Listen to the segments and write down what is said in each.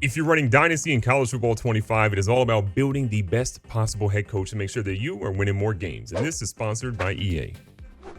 If you're running Dynasty in College Football 25, it is all about building the best possible head coach to make sure that you are winning more games. And this is sponsored by EA.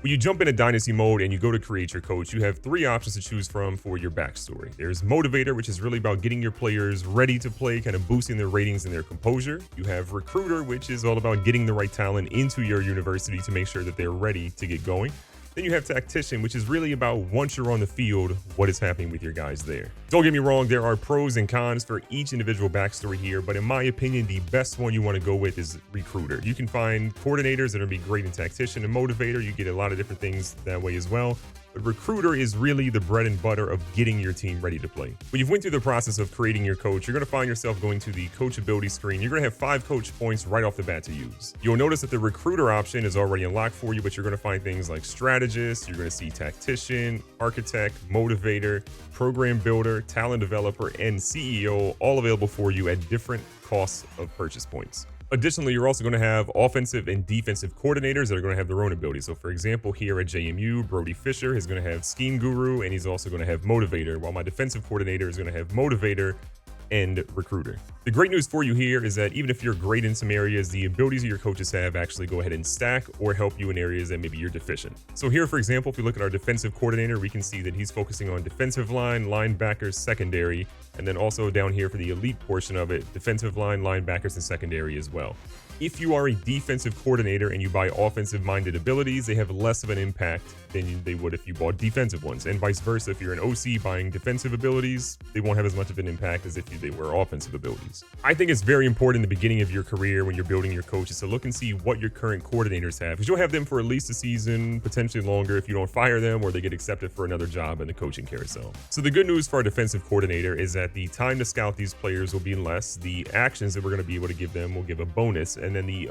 When you jump into Dynasty mode and you go to create your coach, you have three options to choose from for your backstory. There's Motivator, which is really about getting your players ready to play, kind of boosting their ratings and their composure. You have Recruiter, which is all about getting the right talent into your university to make sure that they're ready to get going. Then you have Tactician, which is really about once you're on the field, what is happening with your guys there. Don't get me wrong, there are pros and cons for each individual backstory here, but in my opinion, the best one you want to go with is Recruiter. You can find coordinators that are be great in Tactician and Motivator. You get a lot of different things that way as well. But Recruiter is really the bread and butter of getting your team ready to play. When you've went through the process of creating your coach, you're going to find yourself going to the coachability screen. You're going to have 5 coach points right off the bat to use. You'll notice that the Recruiter option is already unlocked for you, but you're going to find things like Strategist, you're going to see Tactician, Architect, Motivator, Program Builder, Talent Developer, and CEO all available for you at different costs of purchase points. Additionally, you're also going to have offensive and defensive coordinators that are going to have their own abilities. So for example, here at JMU, Brody Fisher is going to have Scheme Guru, and he's also going to have Motivator, while my defensive coordinator is going to have Motivator and Recruiter. The great news for you here is that even if you're great in some areas, the abilities that your coaches have actually go ahead and stack or help you in areas that maybe you're deficient. So here, for example, if we look at our defensive coordinator, we can see that he's focusing on defensive line, linebackers, secondary, and then also down here for the elite portion of it, defensive line, linebackers, and secondary as well. If you are a defensive coordinator and you buy offensive-minded abilities, they have less of an impact than they would if you bought defensive ones. And vice versa, if you're an OC buying defensive abilities, they won't have as much of an impact as if they were offensive abilities. I think it's very important in the beginning of your career when you're building your coaches to look and see what your current coordinators have, because you'll have them for at least a season, potentially longer if you don't fire them or they get accepted for another job in the coaching carousel. So the good news for our defensive coordinator is that the time to scout these players will be less. The actions that we're going to be able to give them will give a bonus, and then the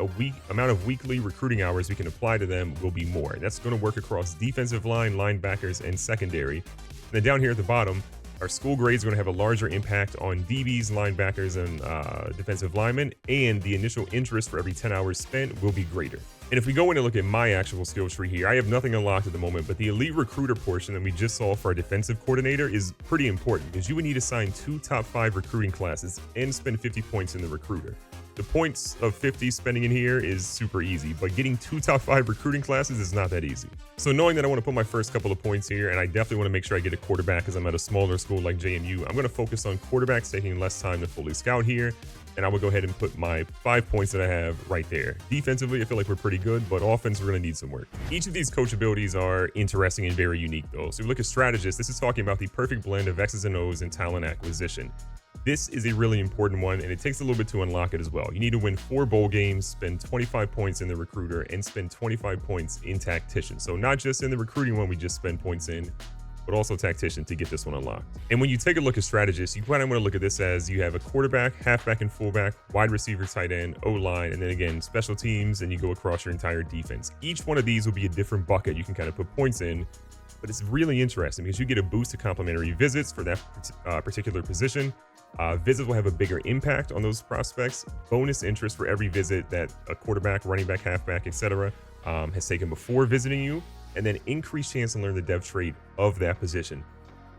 amount of weekly recruiting hours we can apply to them will be more. That's going to work across defensive line, linebackers, and secondary. And then down here at the bottom, our school grades are going to have a larger impact on DBs, linebackers, and defensive linemen, and the initial interest for every 10 hours spent will be greater. And if we go in and look at my actual skill tree here, I have nothing unlocked at the moment, but the elite recruiter portion that we just saw for our defensive coordinator is pretty important because you would need to assign 2 top 5 recruiting classes and spend 50 points in the recruiter. The points of 50 spending in here is super easy, but getting 2 top 5 recruiting classes is not that easy. So knowing that I want to put my first couple of points here, and I definitely want to make sure I get a quarterback because I'm at a smaller school like JMU, I'm going to focus on quarterbacks taking less time to fully scout here. And I will go ahead and put my 5 points that I have right there. Defensively, I feel like we're pretty good, but offense, we're going to need some work. Each of these coach abilities are interesting and very unique, though. So if we look at Strategist, this is talking about the perfect blend of X's and O's and talent acquisition. This is a really important one, and it takes a little bit to unlock it as well. You need to win 4 bowl games, spend 25 points in the recruiter, and spend 25 points in Tactician. So not just in the recruiting one we just spend points in, but also Tactician to get this one unlocked. And when you take a look at Strategist, you kind of want to look at this as you have a quarterback, halfback, and fullback, wide receiver, tight end, O-line, and then again, special teams, and you go across your entire defense. Each one of these will be a different bucket you can kind of put points in, but it's really interesting because you get a boost to complimentary visits for that particular position. Visits will have a bigger impact on those prospects. Bonus interest for every visit that a quarterback, running back, halfback, etc. Has taken before visiting you, and then increased chance to learn the dev trait of that position.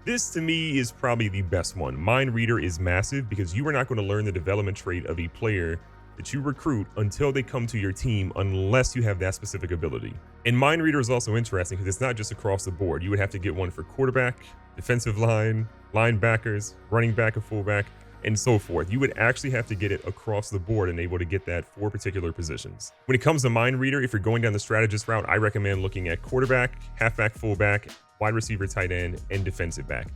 This to me is probably the best one. Mind Reader is massive because you are not going to learn the development trait of a player that you recruit until they come to your team unless you have that specific ability. And Mind Reader is also interesting because it's not just across the board. You would have to get one for quarterback, defensive line, linebackers, running back, and fullback, and so forth. You would actually have to get it across the board and able to get that for particular positions. When it comes to Mind Reader, if you're going down the strategist route, I recommend looking at quarterback, halfback, fullback, wide receiver, tight end, and defensive back.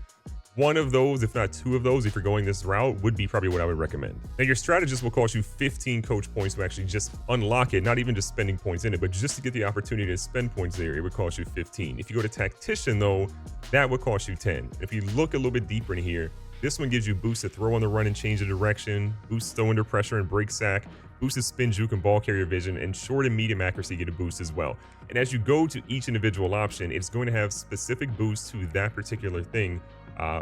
One of those, if not 2 of those, if you're going this route, would be probably what I would recommend. Now, your strategist will cost you 15 coach points to actually just unlock it, not even just spending points in it, but just to get the opportunity to spend points there, it would cost you 15. If you go to Tactician, though, that would cost you 10. If you look a little bit deeper in here, this one gives you boost to throw on the run and change the direction, boost throw under pressure and break sack, boost to spin, juke, and ball carrier vision, and short and medium accuracy get a boost as well. And as you go to each individual option, it's going to have specific boosts to that particular thing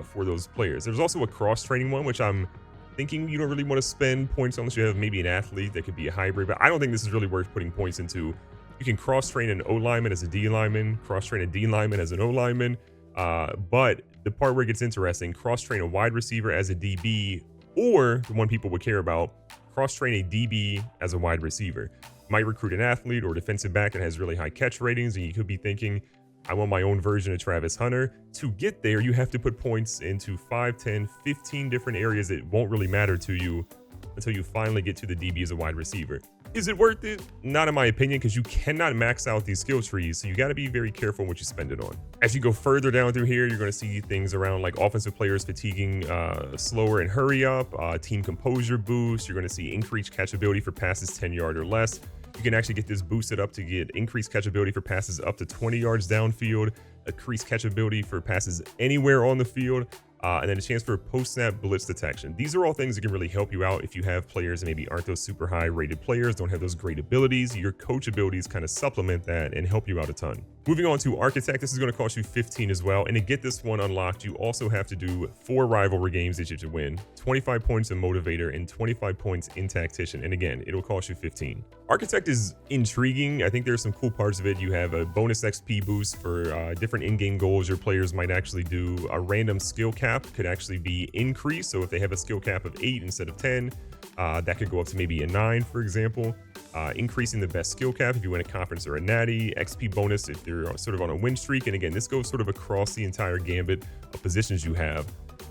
for those players. There's also a cross-training one, which I'm thinking you don't really want to spend points unless you have maybe an athlete that could be a hybrid, but I don't think this is really worth putting points into. You can cross-train an O lineman as a D lineman, cross-train a D lineman as an O lineman, but the part where it gets interesting, cross-train a wide receiver as a DB Or the one people would care about, cross-train a DB as a wide receiver. Might recruit an athlete or defensive back that has really high catch ratings, and you could be thinking, I want my own version of Travis Hunter. To get there, you have to put points into 5, 10, 15 different areas that won't really matter to you until you finally get to the DB as a wide receiver. Is it worth it? Not in my opinion, because you cannot max out these skill trees, so you got to be very careful what you spend it on. As you go further down through here, you're going to see things around like offensive players fatiguing slower and hurry up, team composure boost. You're going to see increased catchability for passes 10 yards or less. You can actually get this boosted up to get increased catchability for passes up to 20 yards downfield, increased catchability for passes anywhere on the field, and then a chance for post-snap blitz detection. These are all things that can really help you out if you have players that maybe aren't those super high-rated players, don't have those great abilities. Your coach abilities kind of supplement that and help you out a ton. Moving on to Architect, this is going to cost you 15 as well. And to get this one unlocked, you also have to do 4 rivalry games that you should win, 25 points in Motivator, and 25 points in Tactician. And again, it'll cost you 15. Architect is intriguing. I think there's some cool parts of it. You have a bonus XP boost for different in-game goals your players might actually do. A random skill cap could actually be increased. So if they have a skill cap of 8 instead of 10, that could go up to maybe a 9, for example. Increasing the best skill cap if you win a conference or a natty, XP bonus if you're sort of on a win streak. And again, this goes sort of across the entire gambit of positions you have.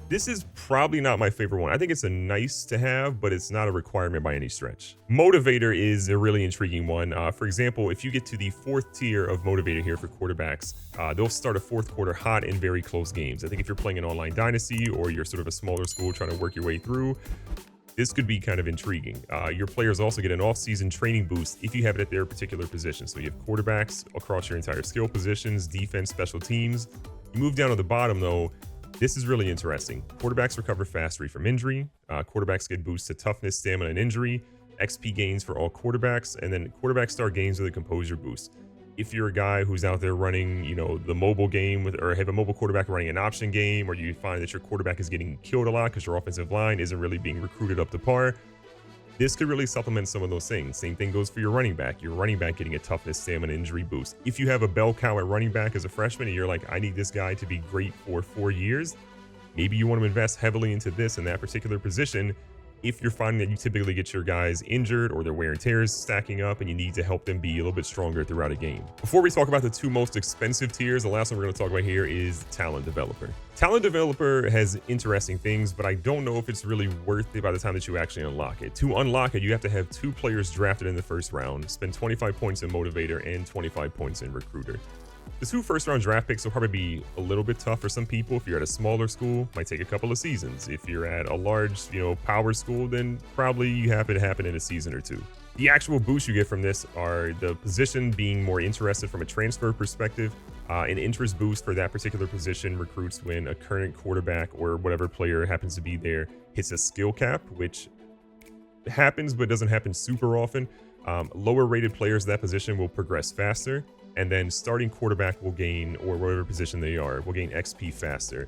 This is probably not my favorite one. I think it's a nice to have, but it's not a requirement by any stretch. Motivator is a really intriguing one. For example, if you get to the 4th tier of Motivator here for quarterbacks, they'll start a 4th quarter hot in very close games. I think if you're playing an online dynasty or you're sort of a smaller school trying to work your way through, this could be kind of intriguing. Your players also get an off-season training boost if you have it at their particular position. So you have quarterbacks across your entire skill positions, defense, special teams. You move down to the bottom though, this is really interesting. Quarterbacks recover faster from injury. Quarterbacks get boosts to toughness, stamina, and injury. XP gains for all quarterbacks, and then quarterbacks start games with a composure boost. If you're a guy who's out there running, the mobile game or have a mobile quarterback running an option game, or you find that your quarterback is getting killed a lot because your offensive line isn't really being recruited up to par, this could really supplement some of those things. Same thing goes for your running back. Your running back getting a toughness, stamina, injury boost. If you have a bell cow at running back as a freshman and you're like, I need this guy to be great for 4 years, maybe you want to invest heavily into this in that particular position. If you're finding that you typically get your guys injured or their wear and tear is stacking up and you need to help them be a little bit stronger throughout a game. Before we talk about the 2 most expensive tiers, the last one we're going to talk about here is Talent Developer. Talent Developer has interesting things, but I don't know if it's really worth it by the time that you actually unlock it. To unlock it, you have to have 2 players drafted in the first round, spend 25 points in Motivator and 25 points in Recruiter. The 2 first-round draft picks will probably be a little bit tough for some people. If you're at a smaller school, might take a couple of seasons. If you're at a large, power school, then probably you have it happen in a season or 2. The actual boost you get from this are the position being more interested from a transfer perspective, an interest boost for that particular position recruits when a current quarterback or whatever player happens to be there hits a skill cap, which happens but doesn't happen super often. Lower rated players in that position will progress faster. And then starting quarterback will gain, or whatever position they are, will gain XP faster.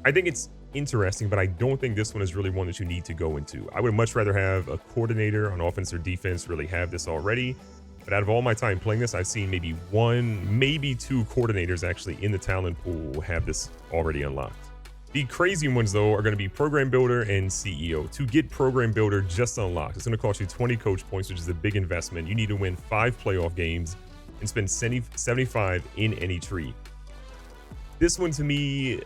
I think it's interesting, but I don't think this one is really one that you need to go into. I would much rather have a coordinator on offense or defense really have this already. But out of all my time playing this, I've seen maybe 1, maybe 2 coordinators actually in the talent pool have this already unlocked. The crazy ones, though, are going to be Program Builder and CEO. To get Program Builder just unlocked, it's going to cost you 20 coach points, which is a big investment. You need to win 5 playoff games and spend 75 in any tree. This one, to me,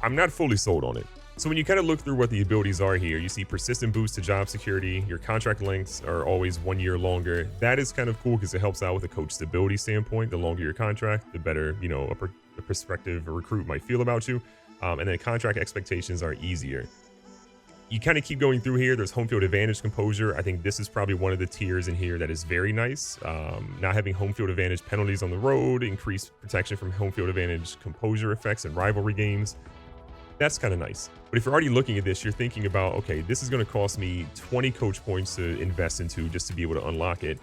I'm not fully sold on it. So when you kind of look through what the abilities are here, you see persistent boost to job security. Your contract lengths are always 1 year longer. That is kind of cool because it helps out with a coach stability standpoint. The longer your contract, the better, a prospective recruit might feel about you. And then contract expectations are easier. You kind of keep going through here. There's home field advantage composure. I think this is probably one of the tiers in here that is very nice. Not having home field advantage penalties on the road, increased protection from home field advantage composure effects in rivalry games. That's kind of nice. But if you're already looking at this, you're thinking about, okay, this is going to cost me 20 coach points to invest into just to be able to unlock it.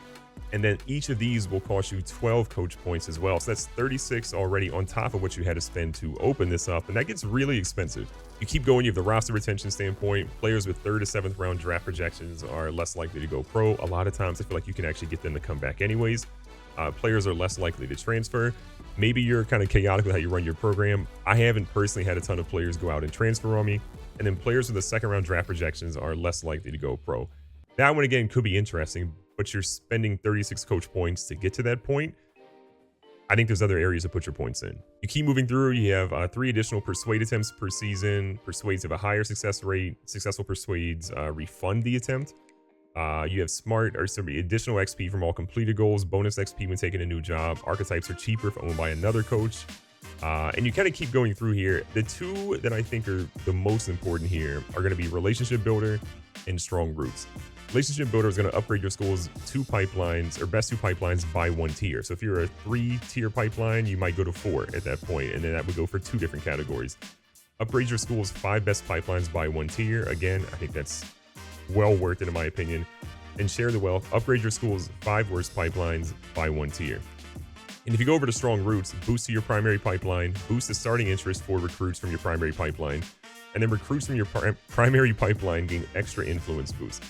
And then each of these will cost you 12 coach points as well. So that's 36 already on top of what you had to spend to open this up. And that gets really expensive. You keep going, you have the roster retention standpoint. Players with 3rd to 7th round draft projections are less likely to go pro. A lot of times I feel like you can actually get them to come back anyways. Players are less likely to transfer. Maybe you're kind of chaotic with how you run your program. I haven't personally had a ton of players go out and transfer on me. And then players with the second round draft projections are less likely to go pro. That one, again, could be interesting, but you're spending 36 coach points to get to that point. I think there's other areas to put your points in. You keep moving through. You have 3 additional persuade attempts per season. Persuades have a higher success rate. Successful persuades refund the attempt. You have additional XP from all completed goals, bonus XP when taking a new job. Archetypes are cheaper if owned by another coach. And you kind of keep going through here. The 2 that I think are the most important here are going to be Relationship Builder and Strong Roots. Relationship Builder is going to upgrade your school's 2 pipelines, or best 2 pipelines, by 1 tier. So if you're a 3-tier pipeline, you might go to 4 at that point, and then that would go for 2 different categories. Upgrade your school's 5 best pipelines by 1 tier. Again, I think that's well worth it in my opinion. And Share the Wealth, upgrade your school's 5 worst pipelines by 1 tier. And if you go over to Strong Roots, boost to your primary pipeline, boost the starting interest for recruits from your primary pipeline, and then recruits from your primary pipeline gain extra influence boost.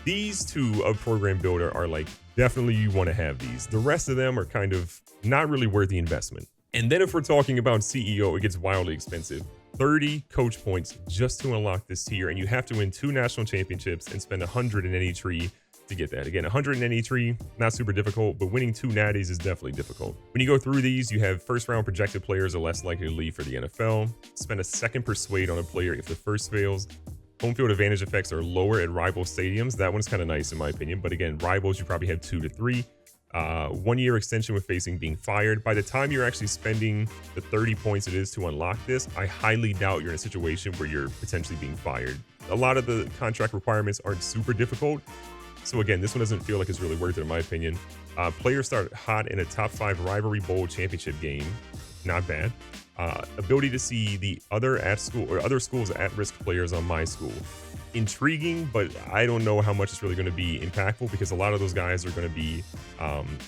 These 2 of Program Builder are like, definitely you want to have these. The rest of them are kind of not really worth the investment. And then if we're talking about CEO, it gets wildly expensive. 30 coach points just to unlock this tier, and you have to win 2 national championships and spend 100 in any tree to get that. Again, 100 in any tree, not super difficult, but winning 2 natties is definitely difficult. When you go through these, you have first round projected players are less likely to leave for the NFL. Spend a second persuade on a player if the first fails. Home field advantage effects are lower at rival stadiums. That one's kind of nice in my opinion, but again, rivals, you probably have 2 to 3. 1-year extension with facing being fired. By the time you're actually spending the 30 points it is to unlock this, I highly doubt you're in a situation where you're potentially being fired. A lot of the contract requirements aren't super difficult. So again, this one doesn't feel like it's really worth it in my opinion. Players start hot in a top 5 rivalry bowl championship game. Not bad. Ability to see the other schools at-risk players on my school. Intriguing, but I don't know how much it's really going to be impactful because a lot of those guys are going to be,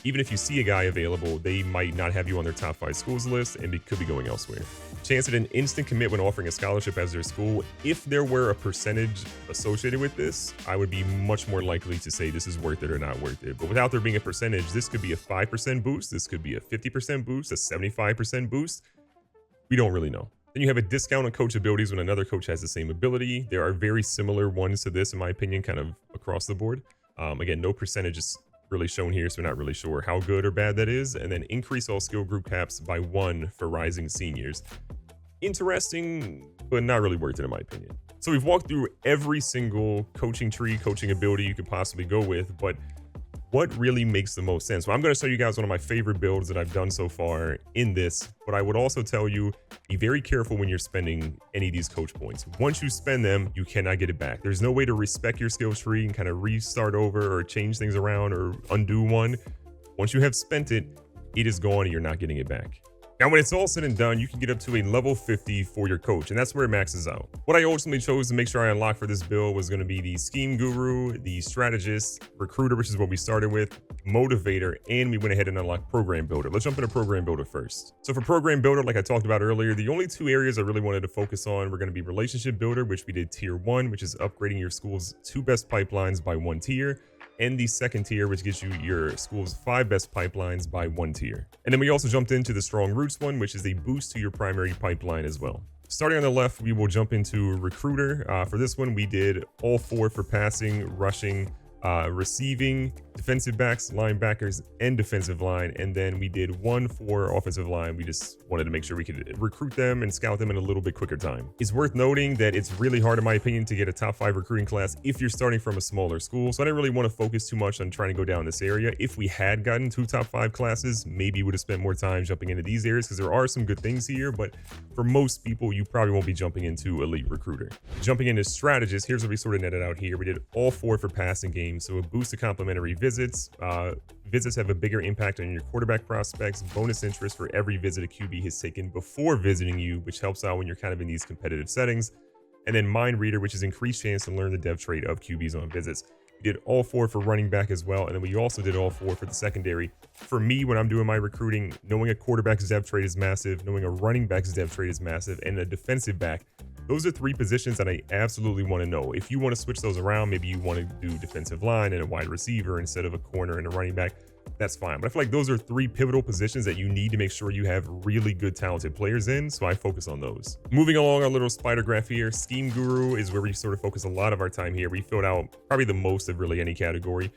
even if you see a guy available, they might not have you on their top 5 schools list and it could be going elsewhere. Chance at an instant commit when offering a scholarship as their school. If there were a percentage associated with this, I would be much more likely to say this is worth it or not worth it. But without there being a percentage, this could be a 5% boost. This could be a 50% boost, a 75% boost. We don't really know. Then you have a discount on coach abilities when another coach has the same ability. There are very similar ones to this, in my opinion, kind of across the board. Again, no percentages really shown here, so we're not really sure how good or bad that is. And then increase all skill group caps by 1 for rising seniors. Interesting, but not really worth it, in my opinion. So we've walked through every single coaching tree, coaching ability you could possibly go with, but what really makes the most sense? Well, I'm going to show you guys one of my favorite builds that I've done so far in this, but I would also tell you, be very careful when you're spending any of these coach points. Once you spend them, you cannot get it back. There's no way to respec your skill tree and kind of restart over or change things around or undo one. Once you have spent it, it is gone and you're not getting it back. Now, when it's all said and done, you can get up to a level 50 for your coach, and that's where it maxes out. What I ultimately chose to make sure I unlocked for this build was going to be the Scheme Guru, the Strategist, Recruiter, which is what we started with, Motivator, and we went ahead and unlocked Program Builder. Let's jump into Program Builder first. So for Program Builder, like I talked about earlier, the only 2 areas I really wanted to focus on were going to be Relationship Builder, which we did tier 1, which is upgrading your school's 2 best pipelines by 1 tier, and the second tier, which gives you your school's 5 best pipelines by 1 tier. And then we also jumped into the Strong Roots one, which is a boost to your primary pipeline as well. Starting on the left, we will jump into Recruiter. For this one, we did all 4 for passing, rushing, receiving, defensive backs, linebackers, and defensive line. And then we did 1 for offensive line. We just wanted to make sure we could recruit them and scout them in a little bit quicker time. It's worth noting that it's really hard, in my opinion, to get a top 5 recruiting class if you're starting from a smaller school. So I didn't really want to focus too much on trying to go down this area. If we had gotten 2 top 5 classes, maybe we would have spent more time jumping into these areas because there are some good things here. But for most people, you probably won't be jumping into Elite Recruiter. Jumping into Strategist, here's what we sort of netted out here. We did all 4 for passing games. So a boost to complimentary visits. Visits have a bigger impact on your quarterback prospects. Bonus interest for every visit a QB has taken before visiting you, which helps out when you're kind of in these competitive settings. And then Mind Reader, which is increased chance to learn the dev trait of QBs on visits. We did all 4 for running back as well. And then we also did all 4 for the secondary. For me, when I'm doing my recruiting, knowing a quarterback's dev trait is massive, knowing a running back's dev trait is massive, and a defensive back. Those are 3 positions that I absolutely want to know. If you want to switch those around, maybe you want to do defensive line and a wide receiver instead of a corner and a running back, that's fine. But I feel like those are 3 pivotal positions that you need to make sure you have really good, talented players in. So I focus on those. Moving along our little spider graph here, Scheme Guru is where we sort of focus a lot of our time here. We filled out probably the most of really any category.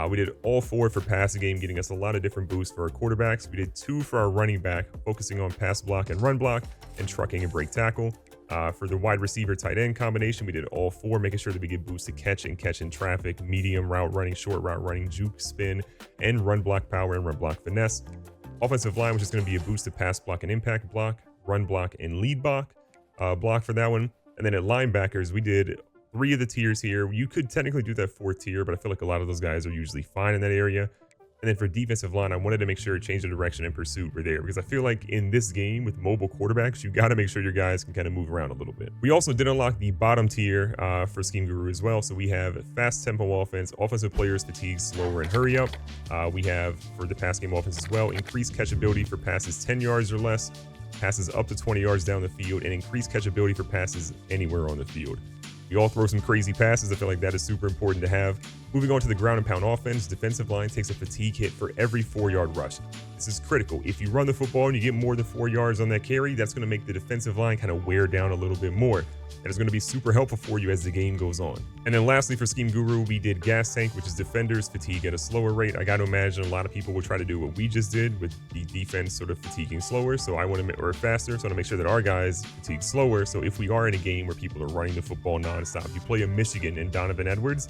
We did all 4 for passing game, getting us a lot of different boosts for our quarterbacks. We did 2 for our running back, focusing on pass block and run block, and trucking and break tackle. For the wide receiver tight end combination, we did all 4, making sure that we get boosts to catch in traffic, medium route running, short route running, juke, spin, and run block power and run block finesse. Offensive line was just going to be a boost to pass block and impact block, run block and lead block for that one. And then at linebackers, we did 3 of the tiers here. You could technically do that 4th tier, but I feel like a lot of those guys are usually fine in that area. And then for defensive line, I wanted to make sure change of direction and pursuit were there, because I feel like in this game with mobile quarterbacks, you got to make sure your guys can kind of move around a little bit. We also did unlock the bottom tier for Scheme Guru as well. So we have fast tempo offense, offensive players fatigue, slower, and hurry up. We have for the pass game offense as well, increased catchability for passes 10 yards or less, passes up to 20 yards down the field, and increased catchability for passes anywhere on the field. We all throw some crazy passes. I feel like that is super important to have. Moving on to the ground and pound offense, defensive line takes a fatigue hit for every 4-yard rush. This is critical. If you run the football and you get more than 4 yards on that carry, that's going to make the defensive line kind of wear down a little bit more. That is going to be super helpful for you as the game goes on. And then lastly, for Scheme Guru, we did gas tank, which is defenders fatigue at a slower rate. I got to imagine a lot of people will try to do what we just did with the defense sort of fatiguing slower. So I want to, or faster. So I want to make sure that our guys fatigue slower. So if we are in a game where people are running the football nonstop, you play a Michigan and Donovan Edwards,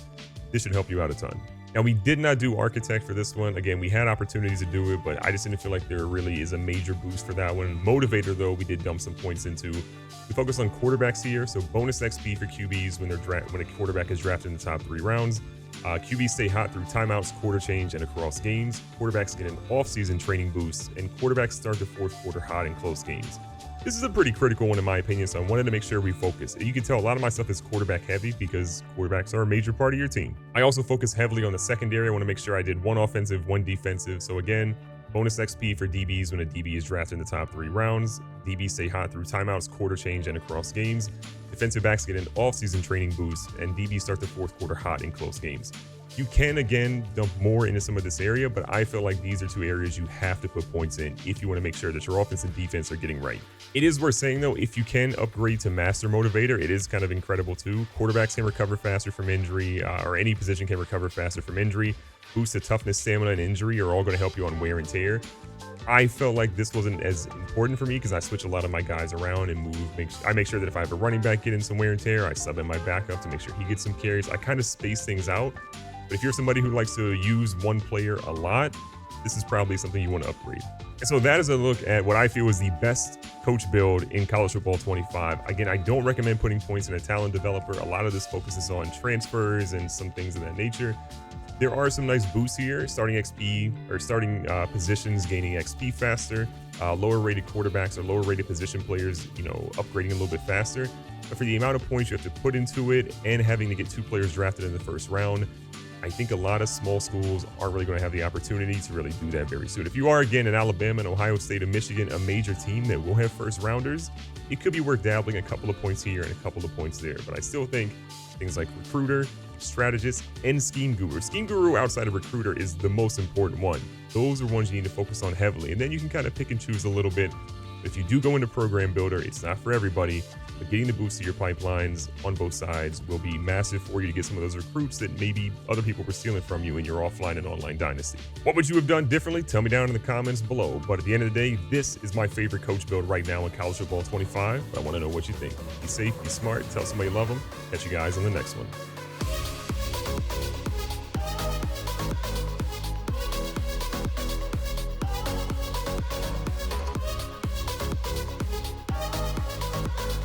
this should help you out a ton. Now, we did not do Architect for this one. Again, we had opportunities to do it, but I just didn't feel like there really is a major boost for that one. Motivator, though, we did dump some points into. We focus on quarterbacks here, so bonus XP for QBs when when a quarterback is drafted in the top 3 rounds. QBs stay hot through timeouts, quarter change, and across games. Quarterbacks get an off-season training boost, and quarterbacks start the 4th quarter hot in close games. This is a pretty critical one in my opinion, so I wanted to make sure we focus. You can tell a lot of my stuff is quarterback heavy because quarterbacks are a major part of your team. I also focus heavily on the secondary. I want to make sure I did 1 offensive, 1 defensive. So again, bonus XP for DBs when a DB is drafted in the top 3 rounds. DBs stay hot through timeouts, quarter change, and across games. Defensive backs get an off-season training boost, and DBs start the 4th quarter hot in close games. You can, again, dump more into some of this area, but I feel like these are 2 areas you have to put points in if you want to make sure that your offense and defense are getting right. It is worth saying, though, if you can upgrade to Master Motivator, it is kind of incredible, too. Quarterbacks can recover faster from injury, or any position can recover faster from injury. Boost to toughness, stamina, and injury are all going to help you on wear and tear. I felt like this wasn't as important for me because I switch a lot of my guys around and move. I make sure that if I have a running back get in some wear and tear, I sub in my backup to make sure he gets some carries. I kind of space things out. But if you're somebody who likes to use one player a lot, this is probably something you want to upgrade. And so that is a look at what I feel is the best coach build in College Football 25. Again, I don't recommend putting points in a talent developer. A lot of this focuses on transfers and some things of that nature. There are some nice boosts here, starting XP or starting positions gaining XP faster, lower rated quarterbacks or lower rated position players, upgrading a little bit faster. But for the amount of points you have to put into it and having to get 2 players drafted in the 1st round, I think a lot of small schools aren't really going to have the opportunity to really do that very soon. If you are, again, in Alabama and Ohio State and Michigan, a major team that will have 1st rounders, it could be worth dabbling a couple of points here and a couple of points there. But I still think things like Recruiter, Strategist, and Scheme Guru. Scheme Guru outside of Recruiter is the most important one. Those are ones you need to focus on heavily. And then you can kind of pick and choose a little bit. If you do go into Program Builder, it's not for everybody. But getting the boost to your pipelines on both sides will be massive for you to get some of those recruits that maybe other people were stealing from you in your offline and online dynasty. What would you have done differently? Tell me down in the comments below. But at the end of the day, this is my favorite coach build right now in College Football 25. I want to know what you think. Be safe, be smart, tell somebody you love them. Catch you guys on the next one.